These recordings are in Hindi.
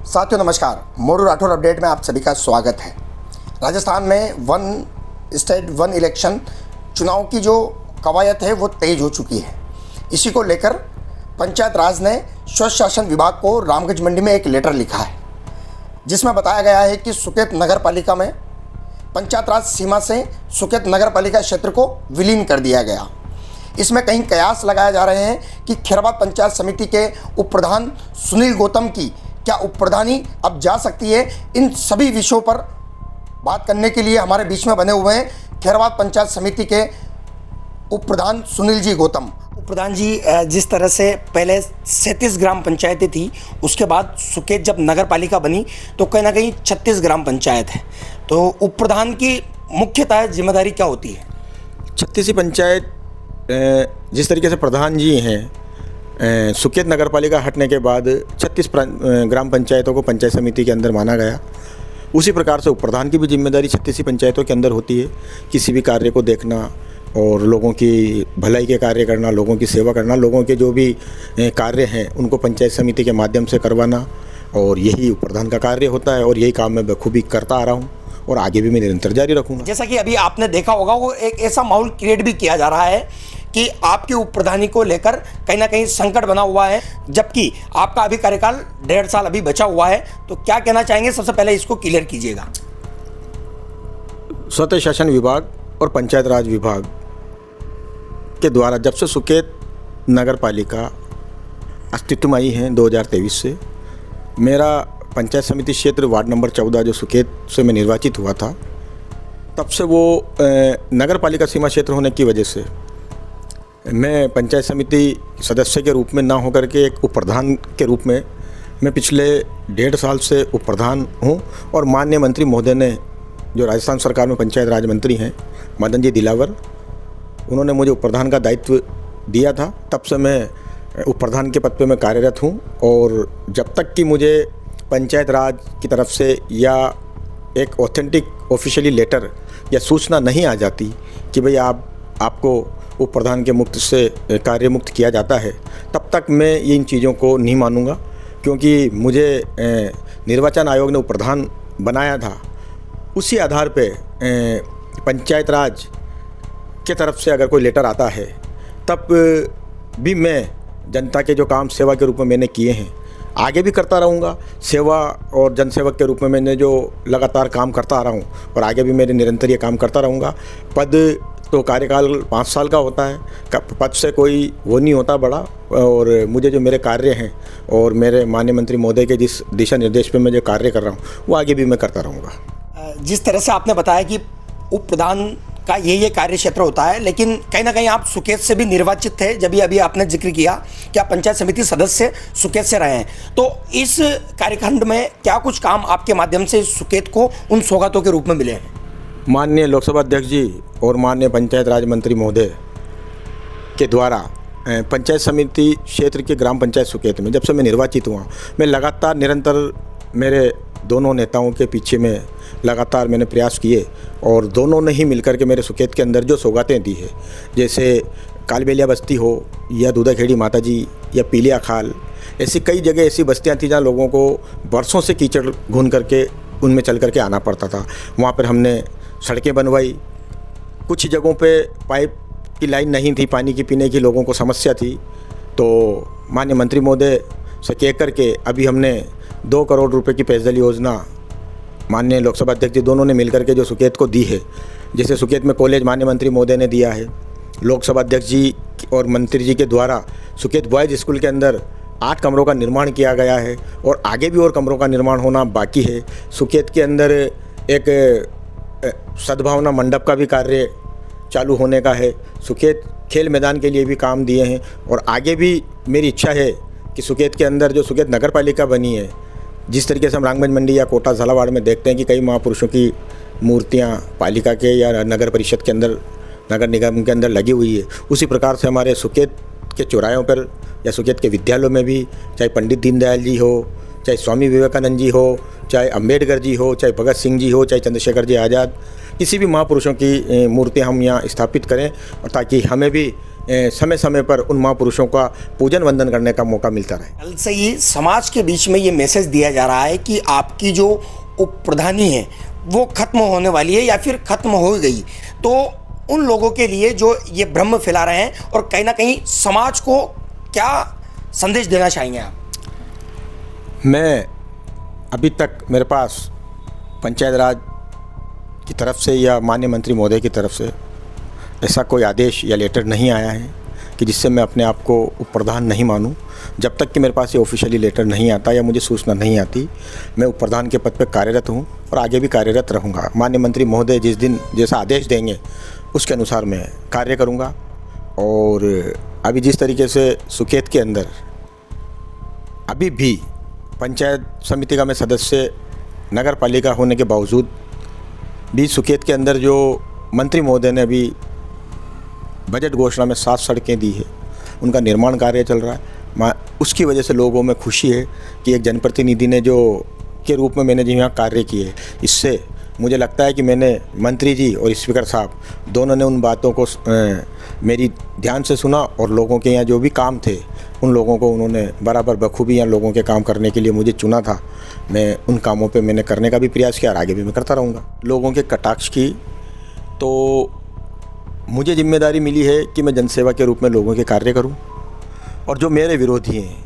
साथियों नमस्कार, मोरू राठौर अपडेट में आप सभी का स्वागत है। राजस्थान में वन स्टेट वन इलेक्शन चुनाव की जो कवायद है वो तेज हो चुकी है। इसी को लेकर पंचायत राज ने स्वच्छ शासन विभाग को रामगंज मंडी में एक लेटर लिखा है, जिसमें बताया गया है कि सुकेत नगर पालिका में पंचायत राज सीमा से सुकेत नगर पालिका क्षेत्र को विलीन कर दिया गया। इसमें कहीं कयास लगाए जा रहे हैं कि खैराबाद पंचायत समिति के उप प्रधान सुनील गौतम की क्या उप प्रधानी अब जा सकती है। इन सभी विषयों पर बात करने के लिए हमारे बीच में बने हुए हैं खैराबाद पंचायत समिति के उप प्रधान सुनील जी गौतम। उप प्रधान जी, जिस तरह से पहले 37 ग्राम पंचायतें थी, उसके बाद सुकेत जब नगर पालिका बनी तो कहीं ना कहीं 36 ग्राम पंचायत है, तो उप प्रधान की मुख्यतः जिम्मेदारी क्या होती है? 36 पंचायत जिस तरीके से प्रधान जी हैं, सुकेत नगर पालिका हटने के बाद 36 ग्राम पंचायतों को पंचायत समिति के अंदर माना गया। उसी प्रकार से उप प्रधान की भी जिम्मेदारी 36 पंचायतों के अंदर होती है। किसी भी कार्य को देखना और लोगों की भलाई के कार्य करना, लोगों की सेवा करना, लोगों के जो भी कार्य हैं उनको पंचायत समिति के माध्यम से करवाना, और यही उप प्रधान का कार्य होता है। और यही काम मैं बखूबी करता आ रहा हूँ और आगे भी मैं निरंतर जारी रखूँगा। जैसा कि अभी आपने देखा होगा, वो एक ऐसा माहौल क्रिएट भी किया जा रहा है कि आपके उप प्रधानी को लेकर कहीं ना कहीं संकट बना हुआ है, जबकि आपका अभी कार्यकाल 1.5 साल अभी बचा हुआ है। तो क्या कहना चाहेंगे? सबसे पहले इसको क्लियर कीजिएगा। स्वतः शासन विभाग और पंचायत राज विभाग के द्वारा जब से सुकेत नगर पालिका अस्तित्व में आई है 2023 से, मेरा पंचायत समिति क्षेत्र वार्ड नंबर 14 जो सुकेत से मैं निर्वाचित हुआ था, तब से वो नगर पालिका सीमा क्षेत्र होने की वजह से मैं पंचायत समिति सदस्य के रूप में ना होकर के एक उप प्रधान के रूप में मैं पिछले 1.5 साल से उप प्रधान हूँ। और माननीय मंत्री महोदय ने, जो राजस्थान सरकार में पंचायत राज मंत्री हैं, मदन जी दिलावर, उन्होंने मुझे उप प्रधान का दायित्व दिया था। तब से मैं उप प्रधान के पद पे मैं कार्यरत हूँ। और जब तक कि मुझे पंचायत राज की तरफ से या एक ऑथेंटिक ऑफिशियली लेटर या सूचना नहीं आ जाती कि भाई आपको उप प्रधान के मुक्त से कार्य मुक्त किया जाता है, तब तक मैं ये इन चीज़ों को नहीं मानूंगा। क्योंकि मुझे निर्वाचन आयोग ने उप प्रधान बनाया था, उसी आधार पे पंचायत राज के तरफ से अगर कोई लेटर आता है, तब भी मैं जनता के जो काम सेवा के रूप में मैंने किए हैं आगे भी करता रहूँगा। सेवा और जनसेवक के रूप में मैंने जो लगातार काम करता आ रहा हूँ और आगे भी मेरे निरंतर ये काम करता रहूँगा। पद तो कार्यकाल 5 साल का होता है, पद से कोई वो नहीं होता बड़ा। और मुझे जो मेरे कार्य हैं और मेरे माननीय मंत्री महोदय के जिस दिशा निर्देश पे मैं जो कार्य कर रहा हूँ वो आगे भी मैं करता रहूँगा। जिस तरह से आपने बताया कि उप प्रधान का ये कार्य क्षेत्र होता है, लेकिन कहीं ना कहीं आप सुकेत से भी निर्वाचित थे। जब भी अभी आपने जिक्र किया कि आप पंचायत समिति सदस्य सुकेत से रहे हैं, तो इस कार्यखंड में क्या कुछ काम आपके माध्यम से सुकेत को उन सौगातों के रूप में मिले हैं? माननीय लोकसभा अध्यक्ष जी और माननीय पंचायत राज मंत्री महोदय के द्वारा पंचायत समिति क्षेत्र के ग्राम पंचायत सुकेत में जब से मैं निर्वाचित हुआ, मैं लगातार निरंतर मेरे दोनों नेताओं के पीछे में लगातार मैंने प्रयास किए, और दोनों ने ही मिलकर के मेरे सुकेत के अंदर जो सौगातें दी है, जैसे कालबेलिया बस्ती हो या दूधाखेड़ी माता जी या पीलिया खाल, ऐसी कई जगह ऐसी बस्तियां थी जहाँ लोगों को बरसों से कीचड़ घून करके उनमें चल करके आना पड़ता था। वहाँ पर हमने सड़कें बनवाई। कुछ जगहों पे पाइप की लाइन नहीं थी, पानी की पीने की लोगों को समस्या थी, तो माननीय मंत्री महोदय से कह करके अभी हमने 2 करोड़ रुपए की पेयजल योजना माननीय लोकसभा अध्यक्ष जी दोनों ने मिलकर के जो सुकेत को दी है। जैसे सुकेत में कॉलेज माननीय मंत्री महोदय ने दिया है, लोकसभा अध्यक्ष जी और मंत्री जी के द्वारा सुकेत बॉयज़ स्कूल के अंदर 8 कमरों का निर्माण किया गया है, और आगे भी और कमरों का निर्माण होना बाकी है। सुकेत के अंदर एक सद्भावना मंडप का भी कार्य चालू होने का है। सुकेत खेल मैदान के लिए भी काम दिए हैं, और आगे भी मेरी इच्छा है कि सुकेत के अंदर जो सुकेत नगर पालिका बनी है, जिस तरीके से हम रामगंज मंडी या कोटा झालावाड़ में देखते हैं कि कई महापुरुषों की मूर्तियां पालिका के या नगर परिषद के अंदर, नगर निगम के अंदर लगी हुई है, उसी प्रकार से हमारे सुकेत के चौराहों पर या सुकेत के विद्यालयों में भी, चाहे पंडित दीनदयाल जी हो, चाहे स्वामी विवेकानंद जी हो, चाहे अम्बेडकर जी हो, चाहे भगत सिंह जी हो, चाहे चंद्रशेखर जी आज़ाद, किसी भी महापुरुषों की मूर्तियाँ हम यहाँ स्थापित करें, और ताकि हमें भी समय समय पर उन महापुरुषों का पूजन वंदन करने का मौका मिलता रहे। कल से ही समाज के बीच में ये मैसेज दिया जा रहा है कि आपकी जो उप प्रधानी है वो खत्म होने वाली है या फिर खत्म हो गई, तो उन लोगों के लिए जो ये भ्रम फैला रहे हैं और कहीं ना कहीं समाज को क्या संदेश देना चाहेंगे आप? मैं अभी तक मेरे पास पंचायत राज की तरफ से या माननीय मंत्री महोदय की तरफ से ऐसा कोई आदेश या लेटर नहीं आया है कि जिससे मैं अपने आप को उप प्रधान नहीं मानूं। जब तक कि मेरे पास ये ऑफिशियली लेटर नहीं आता या मुझे सूचना नहीं आती, मैं उप प्रधान के पद पर कार्यरत हूं और आगे भी कार्यरत रहूंगा। माननीय मंत्री महोदय जिस दिन जैसा आदेश देंगे उसके अनुसार मैं कार्य करूंगा। और अभी जिस तरीके से सुकेत के अंदर अभी भी पंचायत समिति का मैं सदस्य नगर पालिका होने के बावजूद भी सुकेत के अंदर जो मंत्री महोदय ने अभी बजट घोषणा में 7 सड़कें दी है, उनका निर्माण कार्य चल रहा है। उसकी वजह से लोगों में खुशी है कि एक जनप्रतिनिधि ने जो के रूप में मैंने जो यहाँ कार्य किए, इससे मुझे लगता है कि मैंने मंत्री जी और स्पीकर साहब दोनों ने उन बातों को मेरी ध्यान से सुना और लोगों के यहाँ जो भी काम थे उन लोगों को उन्होंने बराबर बखूबी यहाँ लोगों के काम करने के लिए मुझे चुना था। मैं उन कामों पे मैंने करने का भी प्रयास किया और आगे भी मैं करता रहूँगा। लोगों के कटाक्ष की तो मुझे जिम्मेदारी मिली है कि मैं जनसेवा के रूप में लोगों के कार्य करूं, और जो मेरे विरोधी हैं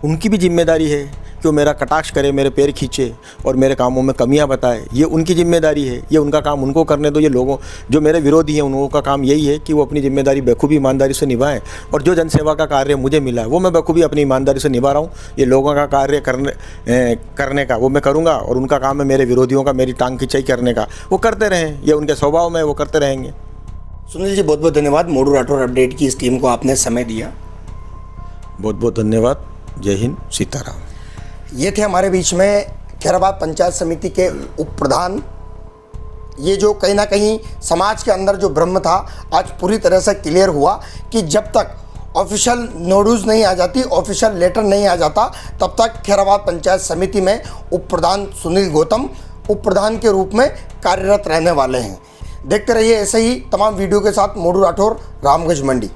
उनकी भी जिम्मेदारी है कि वो मेरा कटाक्ष करे, मेरे पैर खींचे और मेरे कामों में कमियां बताए। ये उनकी जिम्मेदारी है, ये उनका काम उनको करने दो। ये लोगों जो मेरे विरोधी हैं उन का काम यही है कि वो अपनी जिम्मेदारी बखूबी ईमानदारी से निभाएं, और जो जनसेवा का कार्य मुझे मिला है वो मैं बखूबी अपनी ईमानदारी से निभा रहा हूँ। ये लोगों का कार्य करने का वो मैं करूँगा, और उनका काम है मेरे विरोधियों का मेरी टांग खिंचाई करने का। वो करते रहें, ये उनके स्वभाव में वो करते रहेंगे। सुनील जी, बहुत बहुत धन्यवाद। मोडू राठौर अपडेट की इस टीम को आपने समय दिया, बहुत बहुत धन्यवाद। जय हिंद, सीताराम। ये थे हमारे बीच में खैराबाद पंचायत समिति के उप प्रधान। ये जो कहीं ना कहीं समाज के अंदर जो भ्रम था आज पूरी तरह से क्लियर हुआ कि जब तक ऑफिशियल नोटिस नहीं आ जाती, ऑफिशियल लेटर नहीं आ जाता, तब तक खैराबाद पंचायत समिति में उप प्रधान सुनील गौतम उप प्रधान के रूप में कार्यरत रहने वाले हैं। देखते रहिए ऐसे ही तमाम वीडियो के साथ मोडू राठौर, रामगंज मंडी।